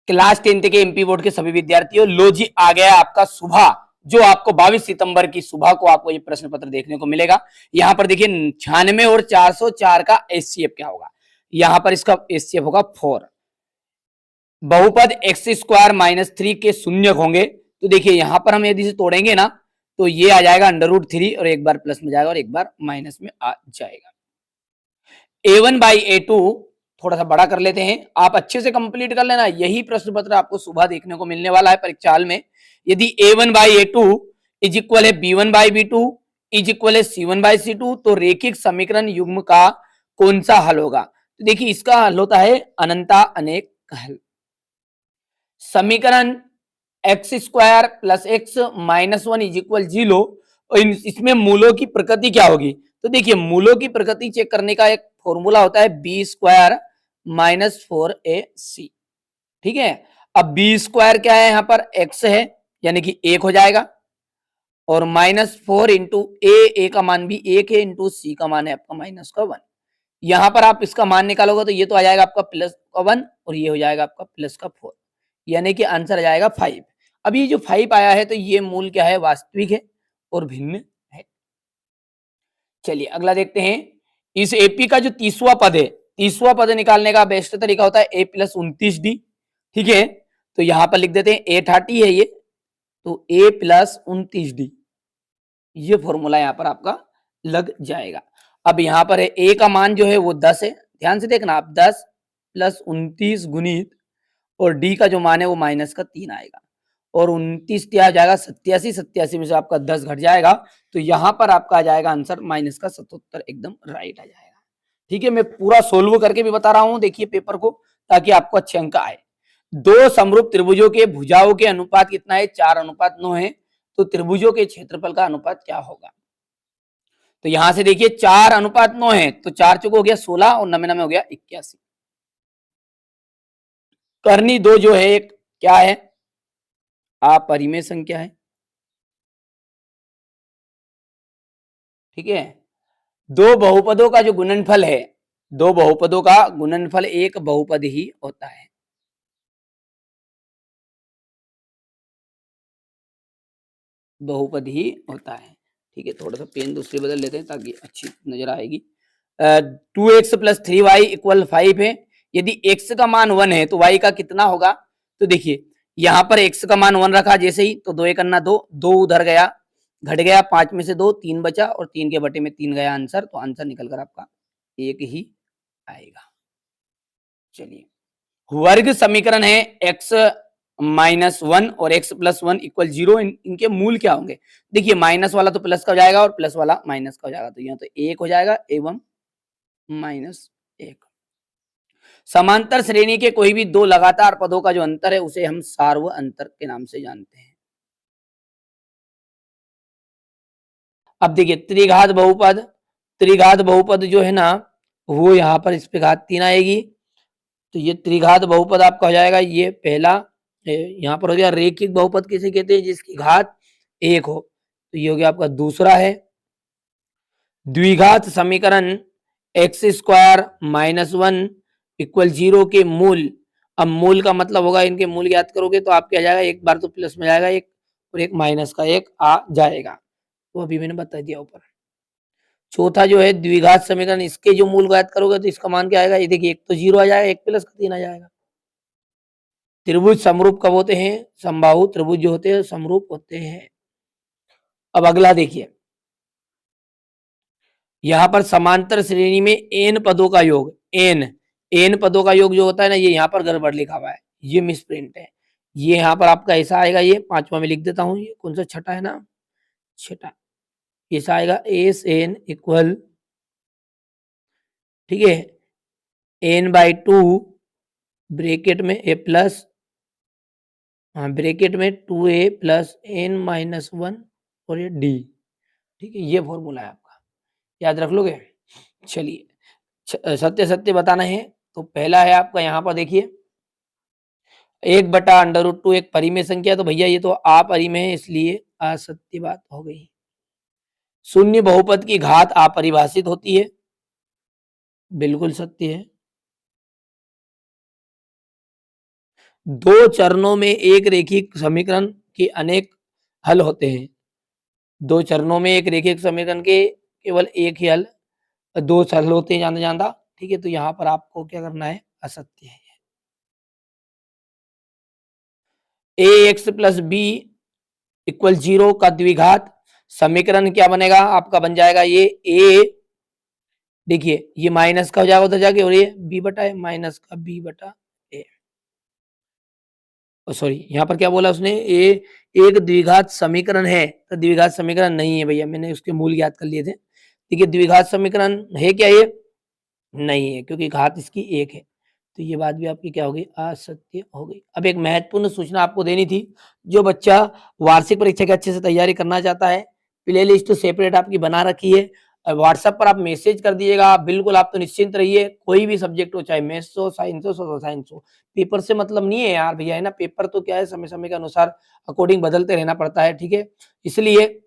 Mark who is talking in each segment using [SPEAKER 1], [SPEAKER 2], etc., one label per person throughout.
[SPEAKER 1] Class 10 के MP board के सभी विद्यार्थियों, लो जी आ गया आपका सुबह, जो आपको 22 सितंबर की सुबह को आपको ये प्रश्न पत्र देखने को मिलेगा। यहाँ पर देखिए 96 और 404 का एचसीएफ क्या होगा। यहाँ पर इसका एचसीएफ होगा 4। बहुपद एक्स स्क्वायर माइनस 3 के शून्य होंगे, तो देखिए यहाँ पर हम यदि से तोड़ेंगे ना तो ये आ जाएगा √3 और एक बार प्लस में जाएगा और एक बार माइनस में आ जाएगा। a1/a2 थोड़ा सा बड़ा कर लेते हैं, आप अच्छे से कंप्लीट कर लेना। यही प्रश्न पत्र आपको सुबह देखने को मिलने वाला है परीक्षा में। यदि a1/a2 इज इक्वल है b1/b2 इज इक्वल है c1/c2, तो रेखिक समीकरण युग्म का कौन सा हल होगा। तो देखिए इसका हल होता है अनंता अनेक हल। समीकरण x square plus x minus 1 is equal 0, इसमें मूलों की प्रकृति क्या होगी। तो देखिए मूलों की प्रकृति चेक करने का एक फॉर्मूला होता है बी स्क्वायर माइनस 4ac। ठीक है, अब बी स्क्वायर क्या है, यहाँ पर एक्स है यानी कि 1 हो जाएगा, और -4 इंटू ए का मान भी 1 है, इंटू सी का मान है आपका -1। यहां पर आप इसका मान निकालोगे तो ये तो आ जाएगा आपका +1 और ये हो जाएगा आपका +4, यानी कि आंसर आ जाएगा 5। अब ये जो 5 आया है तो ये मूल क्या है, वास्तविक है और भिन्न है। चलिए अगला देखते हैं। इस एपी का जो 30वां पद है, 30वां पद निकालने का बेस्ट तरीका होता है a + 29d। ठीक है, तो यहां पर लिख देते हैं a30 है ये, तो a + 29d, ये फॉर्मूला यहां पर आपका लग जाएगा। अब यहां पर है a का मान जो है वो 10 है, ध्यान से देखना आप, 10 + 29 गुणित और d का जो मान है वो -3 आएगा, और 29 क्या आ जाएगा 87, 87 में से आपका 10 घट जाएगा, तो यहां पर आपका आ जाएगा आंसर -77, एकदम राइट आ जाएगा। ठीक है, मैं पूरा सोल्व करके भी बता रहा हूं, देखिए पेपर को, ताकि आपको अच्छे अंक आए। दो समरूप त्रिभुजों के भुजाओं के अनुपात कितना है, 4:9 है, तो त्रिभुजों के क्षेत्रफल का अनुपात क्या होगा। तो यहां से देखिए 4:9 है, तो 4 चौको हो गया 16 और 9 9 हो गया 81। करनी दो जो है एक क्या है, अपरिमेय संख्या है। ठीक है, दो बहुपदों का जो गुणनफल है, दो बहुपदों का गुणनफल एक बहुपद ही होता है। बहुपद ही होता है। ठीक है, थोड़ा सा पेन दूसरी बदल लेते हैं ताकि अच्छी नजर आएगी। 2x + 3y = 5 है। यदि x का मान 1 है तो y का कितना होगा। तो देखिए यहाँ पर x का मान 1 रखा जैसे ही, तो 2 × 2 2 उधर गया, घट गया, 5 में से 2 3 बचा और 3 के बटे में 3 गया आंसर, तो आंसर निकल कर आपका 1 ही आएगा। चलिए, वर्ग समीकरण है x -1 और x + 1 = 0, इनके मूल क्या होंगे। देखिए माइनस वाला तो प्लस का हो जाएगा और प्लस वाला माइनस का हो जाएगा, तो यहाँ तो 1 हो जाएगा एवं -1। समांतर श्रेणी के कोई भी दो लगातार पदों का जो अंतर है उसे हम सार्व अंतर के नाम से जानते हैं। अब देखिए त्रिघात बहुपद जो है ना, वो यहाँ पर इस पे घात 3 आएगी, तो ये त्रिघात बहुपद आपका हो जाएगा। ये पहला यहाँ पर हो गया। रेखिक बहुपद किसे कहते हैं, जिसकी घात 1 हो, तो ये हो गया आपका दूसरा है। द्विघात समीकरण x² -1 = 0 के मूल, अब मूल का मतलब होगा, इनके मूल याद करोगे तो आपके आ जाएगा, एक बार तो प्लस में जाएगा एक और एक माइनस का एक आ जाएगा, वो अभी मैंने बता दिया ऊपर। चौथा जो है द्विघात समीकरण, इसके जो मूल याद करोगे तो इसका मान क्या आएगा, ये देखिए एक तो 0 आ जाएगा, एक प्लस का 3 आ जाएगा। त्रिभुज समरूप कब होते हैं, समबाहु त्रिभुज जो होते हैं समरूप होते हैं। अब अगला देखिए, यहाँ पर समांतर श्रेणी में n पदों का योग, n पदों का योग जो होता है ना, ये यहाँ पर गड़बड़ लिखा हुआ है, ये मिसप्रिंट है। ये यहाँ पर आपका ऐसा आएगा, ये 5वां में लिख देता हूँ, ये कौन सा छठा है ना, छठा, ऐसा आएगा SN = ठीक है n/2 ब्रैकेट में a प्लस, हाँ ब्रैकेट में 2a + n-1 और ये d। ठीक है, ये फॉर्मूला है आपका, याद रख लोगे। चलिए सत्य सत्य बताना है, तो पहला है आपका यहाँ पर देखिए 1/√2 एक परिमेय संख्या, तो भैया ये तो अपरिमेय है, इसलिए असत्य बात हो गई। शून्य बहुपद की घात अपरिभाषित होती है, बिल्कुल सत्य है। दो चरणों में एक रेखिक समीकरण के अनेक हल होते हैं। दो चरणों में एक रेखिक समीकरण के केवल एक ही हल, दो हल होते हैं जानते जानता। ठीक है, तो यहाँ पर आपको क्या करना है, असत्य है। ए एक्स प्लस बी इक्वल 0 का द्विघात समीकरण क्या बनेगा आपका, बन जाएगा ये ए, देखिए ये माइनस का हो जाएगा उधर जाके, और ये बी बटा ए, माइनस का बी बटा ए, सॉरी यहाँ पर क्या बोला उसने, ए एक द्विघात समीकरण है, तो द्विघात समीकरण नहीं है भैया, मैंने उसके मूल ज्ञात कर लिए थे। ठीक है, द्विघात समीकरण है क्या ये, नहीं है, क्योंकि घात इसकी एक है। तो ये बात भी आपकी क्या हो गई, असत्य हो गई। अब एक महत्वपूर्ण सूचना आपको देनी थी, जो बच्चा वार्षिक परीक्षा की अच्छे से तैयारी करना चाहता है, प्ले लिस्ट सेपरेट आपकी बना रखी है, व्हाट्सएप पर आप मैसेज कर दीजिएगा। बिल्कुल आप तो निश्चिंत रहिए, कोई भी सब्जेक्ट हो, चाहे मैथ्स हो, साइंस हो, सोशल साइंस हो, पेपर से मतलब नहीं है यार भैया, है ना। पेपर तो क्या है, समय समय के अनुसार अकॉर्डिंग बदलते रहना पड़ता है। ठीक है, इसलिए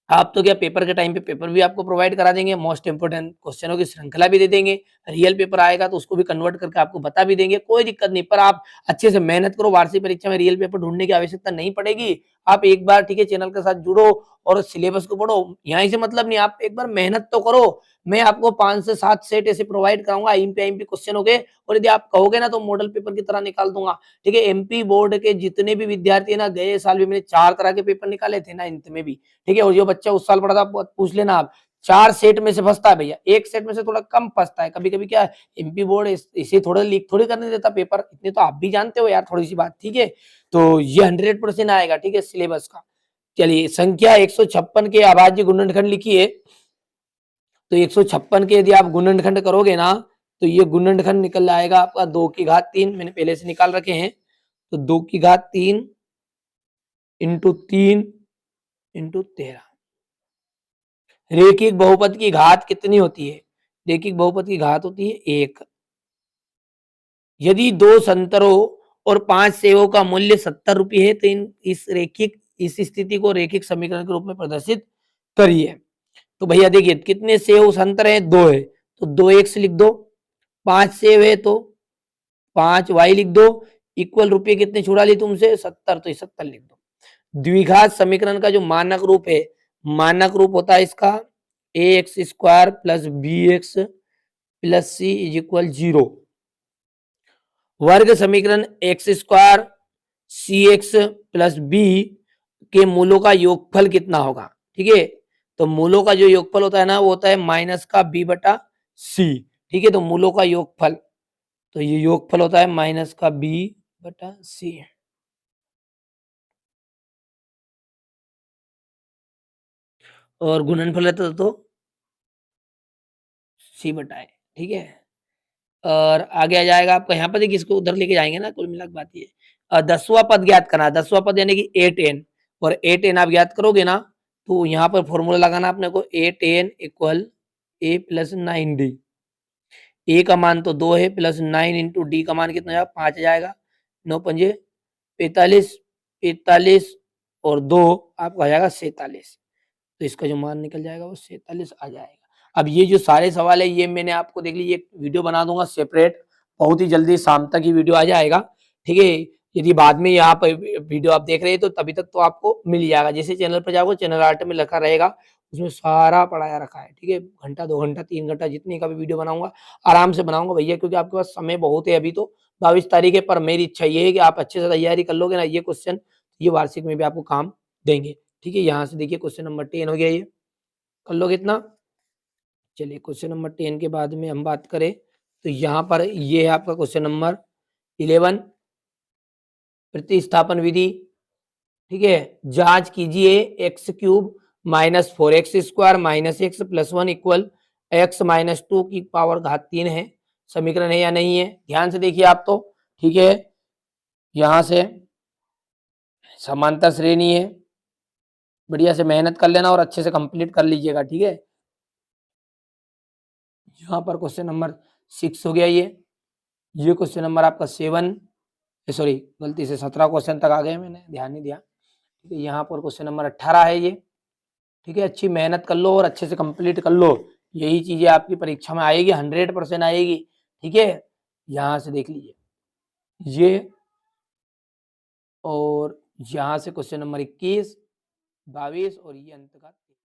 [SPEAKER 1] आप तो क्या पेपर के टाइम पे पेपर भी आपको प्रोवाइड करा देंगे, मोस्ट इंपोर्टेंट क्वेश्चनों की श्रृंखला भी दे देंगे, रियल पेपर आएगा तो उसको भी कन्वर्ट करके आपको बता भी देंगे, कोई दिक्कत नहीं। पर आप अच्छे से मेहनत करो, वार्षिक परीक्षा में रियल पेपर ढूंढने की आवश्यकता नहीं पड़ेगी। आप एक बार ठीक है चैनल के साथ जुड़ो और सिलेबस को पढ़ो, यहाँ से मतलब नहीं, आप एक बार मेहनत तो करो। मैं आपको 5 से 7 सेट ऐसे प्रोवाइड कराऊंगा आईएमपी क्वेश्चन हो गए, और यदि आप कहोगे ना तो मॉडल पेपर की तरह निकाल दूंगा। ठीक है, एमपी बोर्ड के जितने भी विद्यार्थी है ना, गए साल भी मैंने 4 तरह के पेपर निकाले थे ना इंत में भी। ठीक है, और जो बच्चा उस साल पढ़ा था पूछ लेना आप, 4 सेट में से फंसता है भैया, एक सेट में से थोड़ा कम फंसता है। कभी कभी क्या एमपी बोर्ड इसे थोड़ा लीक थोड़ी करने देता पेपर, इतने तो आप भी जानते हो यार, थोड़ी सी बात। ठीक है, तो ये 100% आएगा। ठीक है, सिलेबस का। चलिए, संख्या 156 के अभाज्य गुणनखंड लिखिए। तो 156 के यदि आप गुणनखंड करोगे ना, तो ये गुणनखंड निकल आएगा आपका 2 की घात 3, मैंने पहले से निकाल रखे हैं। तो 2 की घात 3 इंटू 3 इंटू 13। रेखिक बहुपद की घात कितनी होती है, रेखिक बहुपद की घात होती है 1। यदि 2 संतरों और 5 सेवों का मूल्य 70 रुपये है, तो इस स्थिति को रेखिक समीकरण के रूप में प्रदर्शित करिए। तो भैया देखिए, कितने सेव संतर है, 2 है, तो 2x लिख दो। 5 सेव है तो 5y लिख दो। इक्वल रुपये कितने छुड़ा ली तुमसे, 70, तो 70 लिख दो। द्विघात समीकरण का जो मानक रूप है, मानक रूप होता है इसका ax² plus bx plus c is equal 0। वर्ग समीकरण x² cx प्लस b के मूलों का योगफल कितना होगा। ठीक है, तो मूलों का जो योगफल होता है ना, वो होता है माइनस का b बटा c। ठीक है, तो मूलों का योगफल, तो ये योगफल होता है माइनस का b बटा c। और गुणनफल रहता तो c बटा है। ठीक है, और आगे आ जाएगा आपका, यहाँ पर देखिए इसको उधर लेके जाएंगे ना, कुल मिला के बात ये 10वां पद ज्ञात करना। 10वां पद यानी कि a10, और a10 आप ज्ञात करोगे ना, तो यहाँ पर फॉर्मूला लगाना अपने को, a10 equal a plus 9d। ए का मान तो 2 है, प्लस 9 इंटू डी का मान कितना जाएगा, 5 जाएगा। 9 पंजे 45, 45 और 2 आपका आ जाएगा 47। तो इसका जो मान निकल जाएगा वो 47 आ जाएगा। अब ये जो सारे सवाल है, ये मैंने आपको देख लीजिए, एक वीडियो बना दूंगा सेपरेट, बहुत ही जल्दी शाम तक ये वीडियो आ जाएगा। ठीक है, यदि बाद में यहाँ पर वीडियो आप देख रहे हैं तो तभी तक तो आपको मिल जाएगा। जैसे चैनल पर जाओगे, चैनल आर्ट में लिखा रहेगा, उसमें सारा पढ़ाया रखा है। ठीक है, घंटा 2 घंटा 3 घंटा जितनी का भी वीडियो बनाऊंगा, आराम से बनाऊंगा भैया, क्योंकि आपके पास समय बहुत है। अभी तो 22 तारीख है, पर मेरी इच्छा ये है कि आप अच्छे से तैयारी कर लोगे ना, ये क्वेश्चन ये वार्षिक में भी आपको काम देंगे। ठीक है, यहाँ से देखिए क्वेश्चन नंबर 10 हो गया, ये कर लोगे इतना। चलिए, क्वेश्चन नंबर 10 के बाद में हम बात करें, तो यहाँ पर ये है आपका क्वेश्चन नंबर 11, प्रतिस्थापन विधि। ठीक है, जांच कीजिए x³ minus 4x² minus x plus 1 equal x minus 2 की पावर घात 3 है, समीकरण है या नहीं है, ध्यान से देखिए आप तो। ठीक है, यहां से समांतर श्रेणी है, बढ़िया से मेहनत कर लेना और अच्छे से कंप्लीट कर लीजिएगा। ठीक है, यहाँ पर क्वेश्चन नंबर 6 हो गया, ये क्वेश्चन नंबर आपका 7, सॉरी गलती से 17 क्वेश्चन तक आ गए, मैंने ध्यान नहीं दिया। ठीक है, यहाँ पर क्वेश्चन नंबर 18 है ये। ठीक है, अच्छी मेहनत कर लो और अच्छे से कंप्लीट कर लो, यही चीजें आपकी परीक्षा में आएगी, 100% आएगी। ठीक है, यहाँ से देख लीजिए, ये और यहाँ से क्वेश्चन नंबर 21, 22 और ये अंत का